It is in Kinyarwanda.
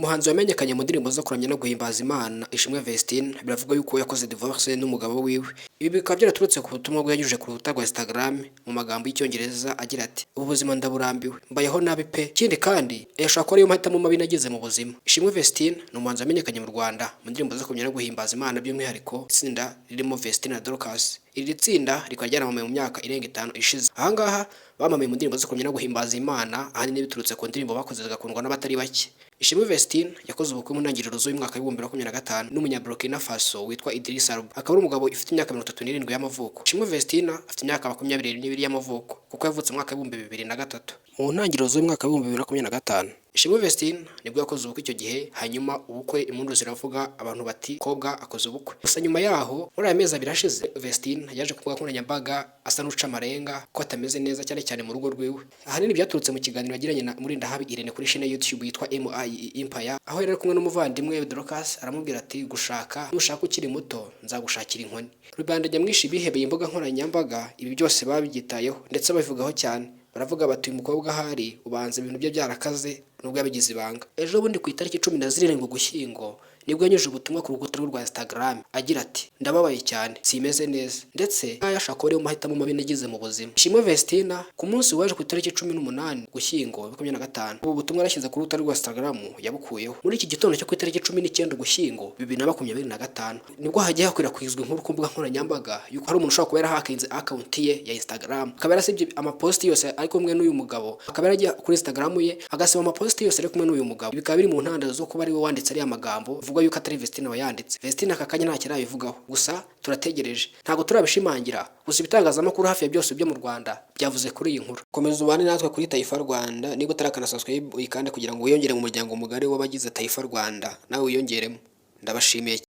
umuhanzi wamenyekanye mu ndirimbo zo kuramya no guhimbaza Imana Ishimwe Vestine biravuga yuko yakoze divorce n'umugabo wiwe. Ibi bikaba byaraturutse ku butumwa bwe yanyujije ku rubuga rwa Instagram mu magambo y'icyongereza agira ati ubuzima ndaburambiwe mbayeho nabi pe. Ikindi kandi yashaka ko ariyo mahitamo mabi nagize mu buzima. Ishimwe Vestine ni umuhanzi wamenyekanye mu Rwanda mu ndirimbo zo kuramya no guhimbaza Imana by'umwihariko itsinda ririmo Vestine na Dorcas. Iri tsinda rikaba ryaramamaye mu myaka irenga 5 ishize. Ahangaha bamamaye mu ndirimbo zo kuramya no guhimbaza Imana ahanini biturutse ku ndirimbo bakoze zigakundwa n'abatari bake. Ishimwe Vestine yakoze ubukwe mu ntangiriro z'umwaka wa 2025 n'umunya Burkina Faso witwa Idriss Alba. Akaba ari umugabo ufite imyaka 37 y'amavuko. Ishimwe Vestine afite imyaka 22 y'amavuko kuko yavutse mu mwaka wa 2003. Mu ntangiriro z'umwaka wa 2025 Ishimwe Vestine nibwo yakoze ubukwe icyo gihe, hanyuma ubukwe impundu ziravuga abantu bati kobwa akoze ubukwe. Gusa nyuma yaho muri aya mezi abiri ashize Vestine yaje kuvuga ko nkoranyambaga asa n'uca amarenga ko atameze neza cyane mu rugo rwiwe. Ahanini byaturutse mu kiganiro yagiranye na Murindahabi Irene kuri chaîne ya YouTube yitwa MI Empire, aho yari kumwe n'umuvandimwe Dorcas aramubwira ati gushaka nushaka ukiri muto nzagushakira inkoni. Rubanda nyamwinshi bihebeye imbuga nkoranyambaga ibi byose babyitayeho ndetse babivugaho cyane. Baravuga bati uyu mukobwa ahari ubanza ibintu bye byarakaze nubwo yabigize ibanga. Ejo bundi ku itariki 17 Ugushyingo nibwo yanyujije ubutumwa ku rukuta rwa Instagram agira ati ndababaye cyane simeze neza ndetse yashaka ko ari mu mahitamo mabi nagize mu buzima. Ishimwe Vestine ku munsi waje ku itariki 18 Ugushyingo 2025 ubu butumwa yarashyize ku rukuta rwa Instagram yabukuyeho. Muri iki gitondo cyo ku itariki 19 Ugushyingo 2025 nibwo hagiye hakwirakwizwa inkuru ku mbuga nkoranyambaga yuko hari umuntu ushobora kuba yarahakinze account ye ya Instagram, akaba yarasibye amapost yose ari kumwe n'uyu mugabo, akaba yaragiye kuri Instagram ye agasiba amapost yose ari kumwe n'uyu mugabo. Bikaba biri mu ntandaro zo kuba ari we wanditse ari amagambo vuga yuko atari Vestine wayanditse. Vestine aka kanya nta kirabivugaho, gusa turategereje ntago turabishimangira. Gusa ibitangazamakuru hafi ya byose byo mu Rwanda byavuze kuri iyi nkuru. Komeza ubane natwe kuri Taifa Rwanda, niba utarakana subscribe uyikande kugira ngo wiyongere mu muryango mugari w'abagize Taifa Rwanda nawe wiyongeremo. Ndabashimiye.